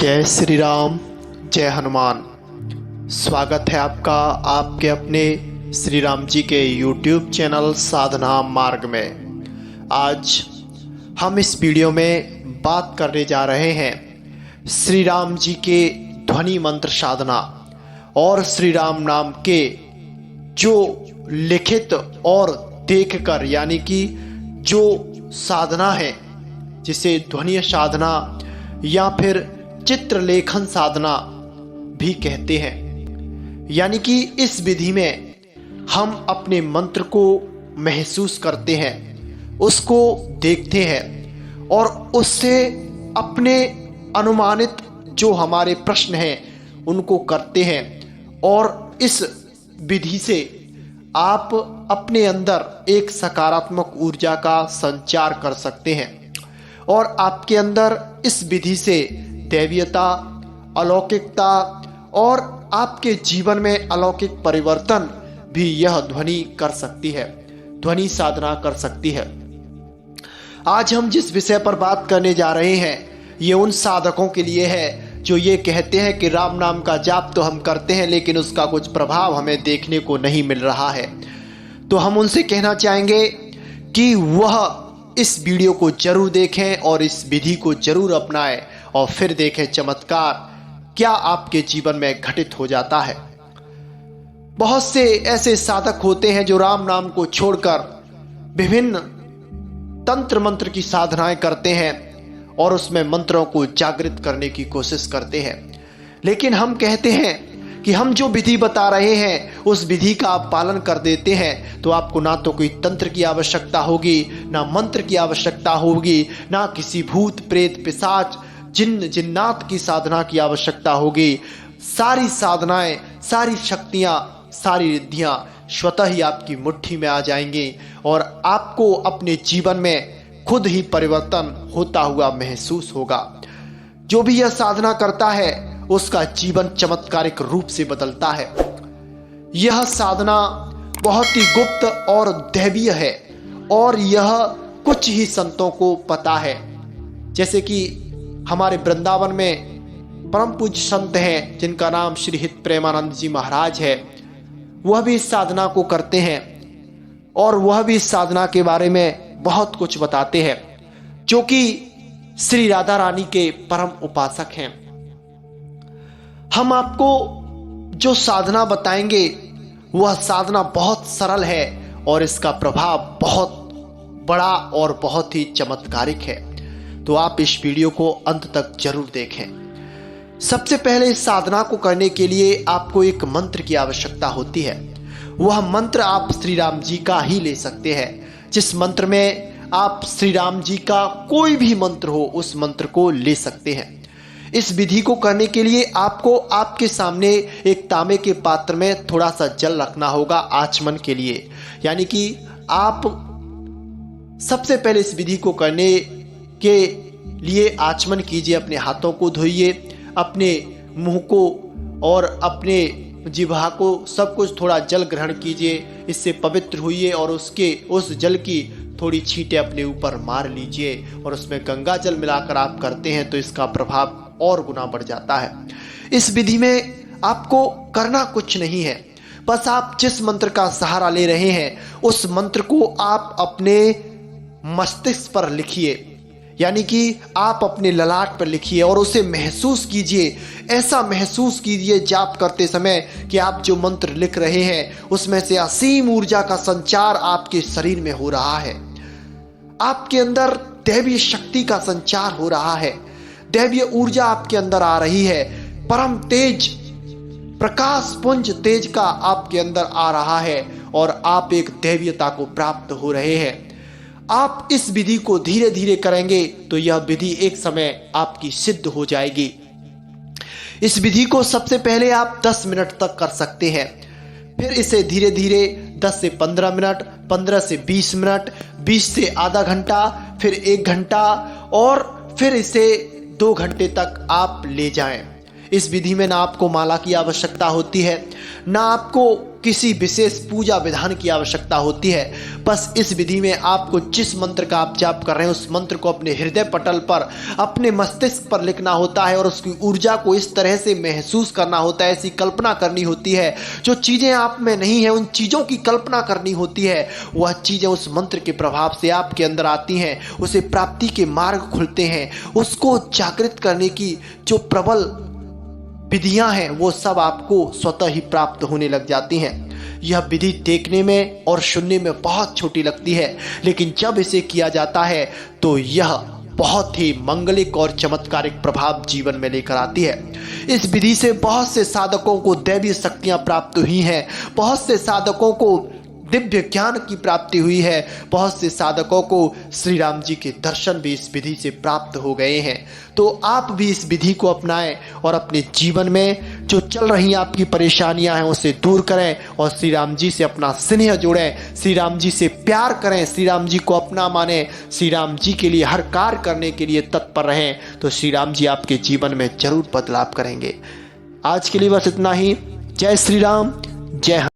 जय श्री राम, जय हनुमान। स्वागत है आपका आपके अपने श्री राम जी के YouTube चैनल साधना मार्ग में। आज हम इस वीडियो में बात करने जा रहे हैं श्री राम जी के ध्वनि मंत्र साधना और श्री राम नाम के जो लिखित और देखकर यानी कि जो साधना है जिसे ध्वनि साधना या फिर चित्रलेखन साधना भी कहते हैं। यानी कि इस विधि में हम अपने मंत्र को महसूस करते हैं, उसको देखते हैं और उससे अपने अनुमानित जो हमारे प्रश्न हैं उनको करते हैं। और इस विधि से आप अपने अंदर एक सकारात्मक ऊर्जा का संचार कर सकते हैं और आपके अंदर इस विधि से दैवीयता, अलौकिकता और आपके जीवन में अलौकिक परिवर्तन भी यह ध्वनि कर सकती है, ध्वनि साधना कर सकती है। आज हम जिस विषय पर बात करने जा रहे हैं ये उन साधकों के लिए है जो ये कहते हैं कि राम नाम का जाप तो हम करते हैं लेकिन उसका कुछ प्रभाव हमें देखने को नहीं मिल रहा है। तो हम उनसे कहना चाहेंगे कि वह इस वीडियो को जरूर देखें और इस विधि को जरूर अपनाएं और फिर देखें चमत्कार क्या आपके जीवन में घटित हो जाता है। बहुत से ऐसे साधक होते हैं जो राम नाम को छोड़कर विभिन्न तंत्र मंत्र की साधनाएं करते हैं और उसमें मंत्रों को जागृत करने की कोशिश करते हैं। लेकिन हम कहते हैं कि हम जो विधि बता रहे हैं उस विधि का आप पालन कर देते हैं तो आपको ना तो कोई तंत्र की आवश्यकता होगी, ना मंत्र की आवश्यकता होगी, ना किसी भूत प्रेत पिशाच जिन्न जिन्नात की साधना की आवश्यकता होगी। सारी साधनाएं, सारी शक्तियां, सारी रिद्धियां स्वतः ही आपकी मुट्ठी में आ जाएंगी और आपको अपने जीवन में खुद ही परिवर्तन होता हुआ महसूस होगा। जो भी यह साधना करता है उसका जीवन चमत्कारिक रूप से बदलता है। यह साधना बहुत ही गुप्त और दैवीय है और यह कुछ ही संतों को पता है। जैसे कि हमारे वृंदावन में परम पूज्य संत हैं जिनका नाम श्री हित प्रेमानंद जी महाराज है, वह भी इस साधना को करते हैं और वह भी इस साधना के बारे में बहुत कुछ बताते हैं, जो कि श्री राधा रानी के परम उपासक हैं। हम आपको जो साधना बताएंगे वह साधना बहुत सरल है और इसका प्रभाव बहुत बड़ा और बहुत ही चमत्कारिक है। तो आप इस वीडियो को अंत तक जरूर देखें। सबसे पहले इस साधना को करने के लिए आपको एक मंत्र की आवश्यकता होती है। वह मंत्र आप श्री राम जी का ही ले सकते हैं। जिस मंत्र में आप श्री राम जी का कोई भी मंत्र हो उस मंत्र को ले सकते हैं। इस विधि को करने के लिए आपको आपके सामने एक तांबे के पात्र में थोड़ा सा जल रखना होगा आचमन के लिए। यानी कि आप सबसे पहले इस विधि को करने के लिए आचमन कीजिए, अपने हाथों को धोइए, अपने मुंह को और अपने जिह्वा को सब कुछ थोड़ा जल ग्रहण कीजिए, इससे पवित्र होइए और उस जल की थोड़ी छींटे अपने ऊपर मार लीजिए और उसमें गंगा जल मिलाकर आप करते हैं तो इसका प्रभाव और गुना बढ़ जाता है। इस विधि में आपको करना कुछ नहीं है, बस आप जिस मंत्र का सहारा ले रहे हैं उस मंत्र को आप अपने मस्तिष्क पर लिखिए, यानी कि आप अपने ललाट पर लिखिए और उसे महसूस कीजिए। ऐसा महसूस कीजिए जाप करते समय कि आप जो मंत्र लिख रहे हैं उसमें से असीम ऊर्जा का संचार आपके शरीर में हो रहा है। आपके अंदर दैवीय शक्ति का संचार हो रहा है, दैवीय ऊर्जा आपके अंदर आ रही है, परम तेज प्रकाश पुंज तेज का आपके अंदर आ रहा है और आप एक दैवीयता को प्राप्त हो रहे हैं। आप इस विधि को धीरे धीरे करेंगे तो यह विधि एक समय आपकी सिद्ध हो जाएगी। इस विधि को सबसे पहले आप 10 मिनट तक कर सकते हैं, फिर इसे धीरे धीरे 10 से 15 मिनट, 15 से 20 मिनट, 20 से आधा घंटा, फिर 1 घंटा और फिर इसे 2 घंटे तक आप ले जाएं। इस विधि में ना आपको माला की आवश्यकता होती है, ना आपको किसी विशेष पूजा विधान की आवश्यकता होती है। बस इस विधि में आपको जिस मंत्र का आप जाप कर रहे हैं उस मंत्र को अपने हृदय पटल पर, अपने मस्तिष्क पर लिखना होता है और उसकी ऊर्जा को इस तरह से महसूस करना होता है, ऐसी कल्पना करनी होती है। जो चीजें आप में नहीं है उन चीजों की कल्पना करनी होती है। वह चीजें उस मंत्र के प्रभाव से आपके अंदर आती हैं, उसे प्राप्ति के मार्ग खुलते हैं। उसको जागृत करने की जो प्रबल विधियां हैं वो सब आपको स्वतः ही प्राप्त होने लग जाती हैं। यह विधि देखने में और सुनने में बहुत छोटी लगती है, लेकिन जब इसे किया जाता है तो यह बहुत ही मंगलिक और चमत्कारिक प्रभाव जीवन में लेकर आती है। इस विधि से बहुत से साधकों को दैवीय शक्तियां प्राप्त हुई हैं, बहुत से साधकों को दिव्य ज्ञान की प्राप्ति हुई है, बहुत से साधकों को श्री राम जी के दर्शन भी इस विधि से प्राप्त हो गए हैं। तो आप भी इस विधि को अपनाएं और अपने जीवन में जो चल रही आपकी परेशानियां हैं उसे दूर करें और श्री राम जी से अपना स्नेह जोड़ें, श्री राम जी से प्यार करें, श्री राम जी को अपना माने, श्री राम जी के लिए हर कार्य करने के लिए तत्पर रहें। तो श्री राम जी आपके जीवन में जरूर बदलाव करेंगे। आज के लिए बस इतना ही। जय श्री राम, जय